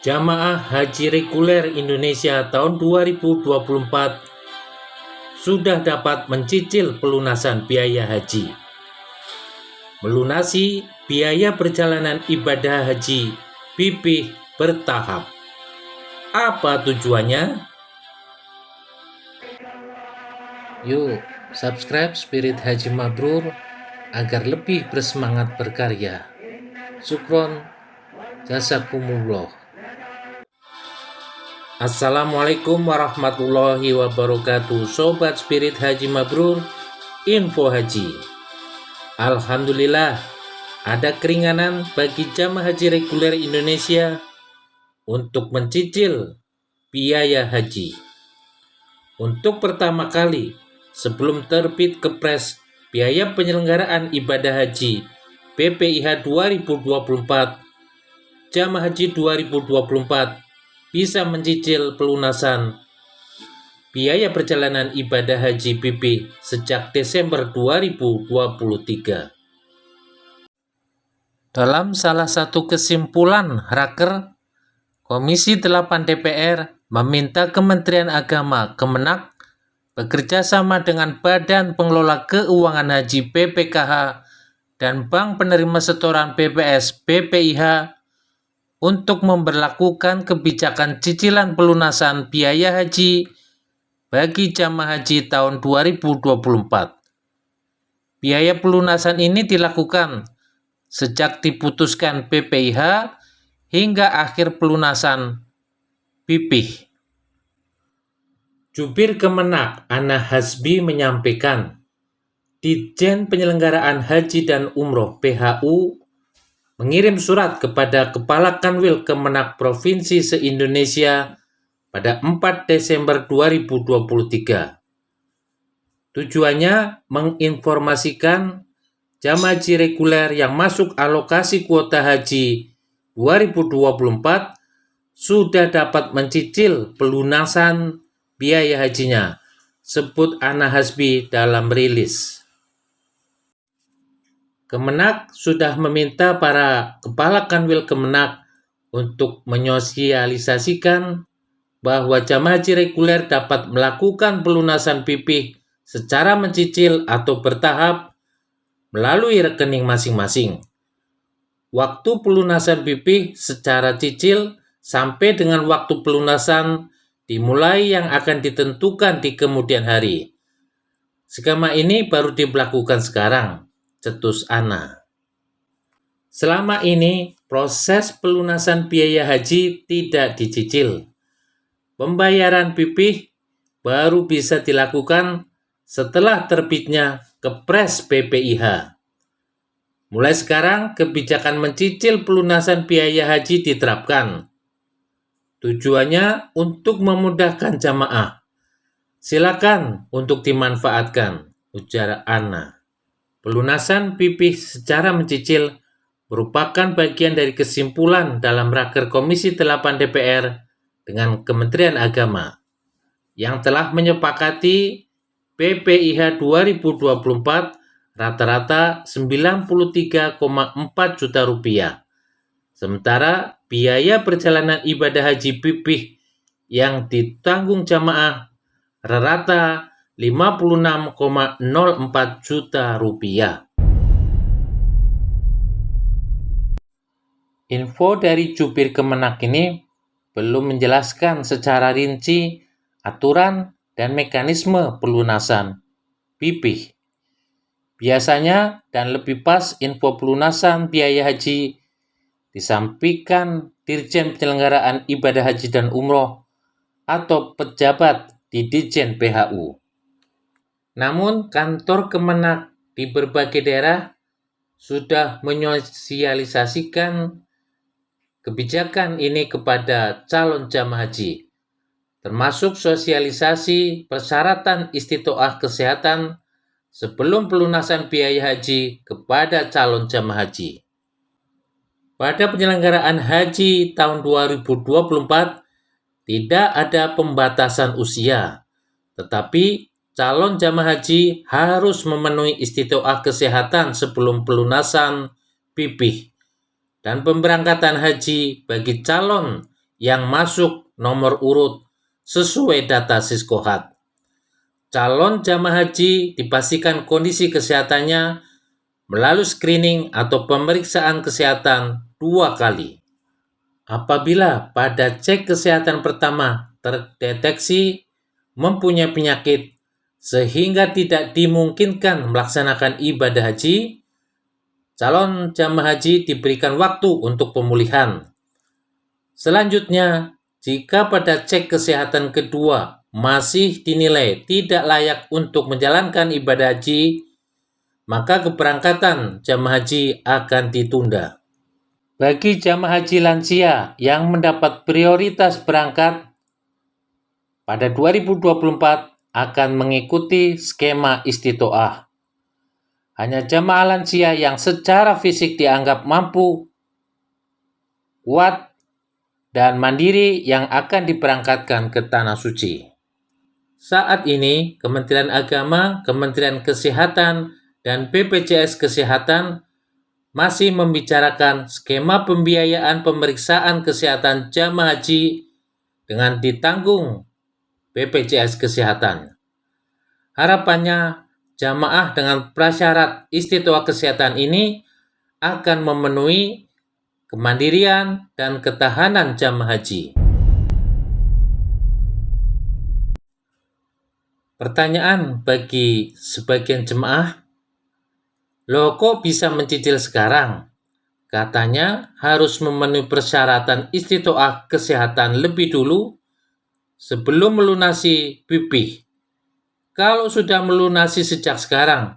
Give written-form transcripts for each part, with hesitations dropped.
Jamaah Haji Reguler Indonesia tahun 2024 sudah dapat mencicil pelunasan biaya haji. Melunasi biaya perjalanan ibadah haji pipih bertahap. Apa tujuannya? Yuk, subscribe Spirit Haji Mabrur agar lebih bersemangat berkarya. Syukron, jazakumullah. Assalamualaikum warahmatullahi wabarakatuh. Sobat Spirit Haji Mabrur, info haji. Alhamdulillah, ada keringanan bagi jamaah haji reguler Indonesia untuk mencicil biaya haji. Untuk pertama kali, sebelum terbit Kepres Biaya Penyelenggaraan Ibadah Haji BPIH 2024, jamaah haji 2024 bisa mencicil pelunasan biaya perjalanan ibadah haji pipih sejak Desember 2023. Dalam salah satu kesimpulan Raker, Komisi 8 DPR meminta Kementerian Agama Kemenak bekerja sama dengan Badan Pengelola Keuangan Haji BPKH dan Bank Penerima Setoran BPS BPIH untuk memberlakukan kebijakan cicilan pelunasan biaya haji bagi jamaah haji tahun 2024. Biaya pelunasan ini dilakukan sejak diputuskan BPIH hingga akhir pelunasan pipih. Jubir Kemenak Ana Hasbi menyampaikan, Ditjen Penyelenggaraan Haji dan Umroh PHU mengirim surat kepada Kepala Kanwil Kemenak Provinsi se-Indonesia pada 4 Desember 2023. Tujuannya menginformasikan jamaah haji reguler yang masuk alokasi kuota haji 2024 sudah dapat mencicil pelunasan biaya hajinya, sebut Ana Hasbi dalam rilis. Kemenak sudah meminta para kepala kanwil Kemenak untuk menyosialisasikan bahwa jamaah haji reguler dapat melakukan pelunasan pipih secara mencicil atau bertahap melalui rekening masing-masing. Waktu pelunasan pipih secara cicil sampai dengan waktu pelunasan dimulai yang akan ditentukan di kemudian hari. Skema ini baru diberlakukan sekarang, cetus Ana. Selama ini, proses pelunasan biaya haji tidak dicicil. Pembayaran pipih baru bisa dilakukan setelah terbitnya Kepres BPIH. Mulai sekarang, kebijakan mencicil pelunasan biaya haji diterapkan. Tujuannya untuk memudahkan jamaah. Silakan untuk dimanfaatkan, ujar Ana. Pelunasan pipih secara mencicil merupakan bagian dari kesimpulan dalam Raker Komisi 8 DPR dengan Kementerian Agama yang telah menyepakati BPIH 2024 rata-rata 93,4 juta rupiah. Sementara biaya perjalanan ibadah haji pipih yang ditanggung jamaah rata 56,04 juta rupiah. Info dari jubir Kemenak ini belum menjelaskan secara rinci aturan dan mekanisme pelunasan pipih. Biasanya dan lebih pas info pelunasan biaya haji disampaikan Dirjen Penyelenggaraan Ibadah Haji dan Umroh atau pejabat di Ditjen PHU. Namun, kantor Kemenak di berbagai daerah sudah menyosialisasikan kebijakan ini kepada calon jamaah haji, termasuk sosialisasi persyaratan istitoah kesehatan sebelum pelunasan biaya haji kepada calon jamaah haji. Pada penyelenggaraan haji tahun 2024, tidak ada pembatasan usia, tetapi calon jamaah haji harus memenuhi istitoah kesehatan sebelum pelunasan pipih dan pemberangkatan haji bagi calon yang masuk nomor urut sesuai data Siskohat. Calon jamaah haji dipastikan kondisi kesehatannya melalui screening atau pemeriksaan kesehatan 2 kali. Apabila pada cek kesehatan pertama terdeteksi mempunyai penyakit sehingga tidak dimungkinkan melaksanakan ibadah haji, calon jamaah haji diberikan waktu untuk pemulihan. Selanjutnya, jika pada cek kesehatan kedua masih dinilai tidak layak untuk menjalankan ibadah haji, maka keberangkatan jamaah haji akan ditunda. Bagi jamaah haji lansia yang mendapat prioritas berangkat pada 2024 akan mengikuti skema istitoah. Hanya jamaah lansia yang secara fisik dianggap mampu, kuat, dan mandiri yang akan diberangkatkan ke Tanah Suci. Saat ini, Kementerian Agama, Kementerian Kesehatan, dan BPJS Kesehatan masih membicarakan skema pembiayaan pemeriksaan kesehatan jamaah haji dengan ditanggung BPJS Kesehatan. Harapannya, jamaah dengan prasyarat istitoah kesehatan ini akan memenuhi kemandirian dan ketahanan jamaah haji. Pertanyaan bagi sebagian jemaah, loh kok bisa mencicil sekarang? Katanya harus memenuhi persyaratan istitoah kesehatan lebih dulu sebelum melunasi BP. Kalau sudah melunasi sejak sekarang,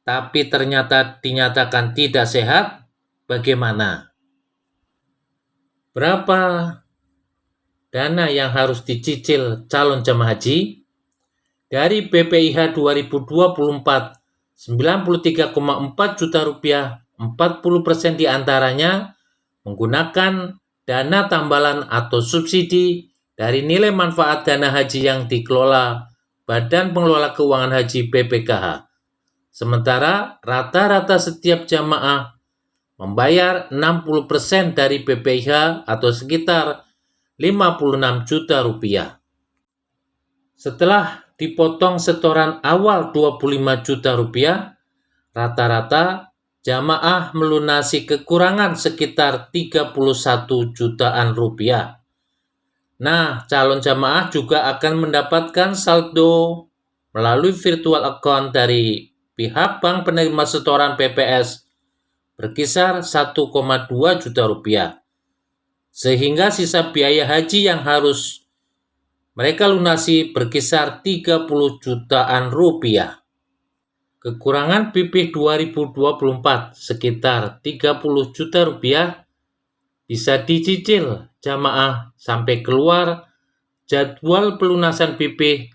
tapi ternyata dinyatakan tidak sehat, bagaimana? Berapa dana yang harus dicicil calon jamaah haji? Dari BPIH 2024, 93,4 juta rupiah, 40% diantaranya menggunakan dana tambalan atau subsidi dari nilai manfaat dana haji yang dikelola Badan Pengelola Keuangan Haji BPKH. Sementara rata-rata setiap jamaah membayar 60% dari BPIH atau sekitar 56 juta rupiah. Setelah dipotong setoran awal 25 juta rupiah, rata-rata jamaah melunasi kekurangan sekitar 31 jutaan rupiah. Nah, calon jamaah juga akan mendapatkan saldo melalui virtual account dari pihak bank penerima setoran PPS berkisar 1,2 juta rupiah. Sehingga sisa biaya haji yang harus mereka lunasi berkisar 30 jutaan rupiah. Kekurangan BP 2024 sekitar 30 juta rupiah bisa dicicil jamaah sampai keluar jadwal pelunasan BP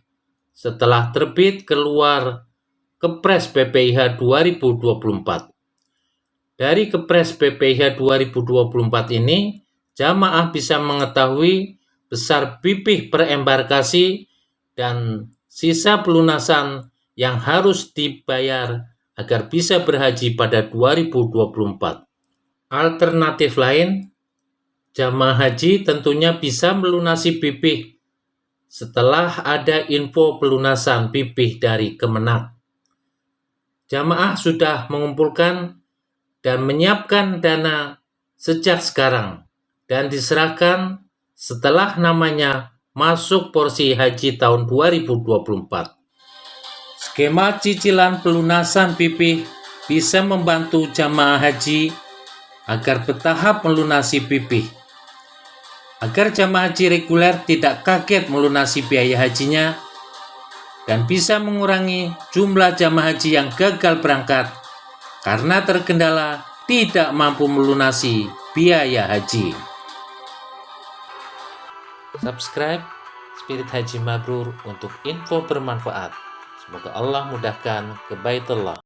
setelah terbit keluar Kepres BPIH 2024. Dari Kepres BPIH 2024 ini, jamaah bisa mengetahui besar BP per embarkasi dan sisa pelunasan yang harus dibayar agar bisa berhaji pada 2024. Alternatif lain, jamaah haji tentunya bisa melunasi BP setelah ada info pelunasan BP dari Kemenak. Jamaah sudah mengumpulkan dan menyiapkan dana sejak sekarang dan diserahkan setelah namanya masuk porsi haji tahun 2024. Skema cicilan pelunasan BP bisa membantu jamaah haji agar bertahap melunasi BP. Agar jamaah haji reguler tidak kaget melunasi biaya hajinya dan bisa mengurangi jumlah jamaah haji yang gagal berangkat karena terkendala tidak mampu melunasi biaya haji. Subscribe Spirit Haji Mabrur untuk info bermanfaat. Semoga Allah mudahkan ke Baitullah.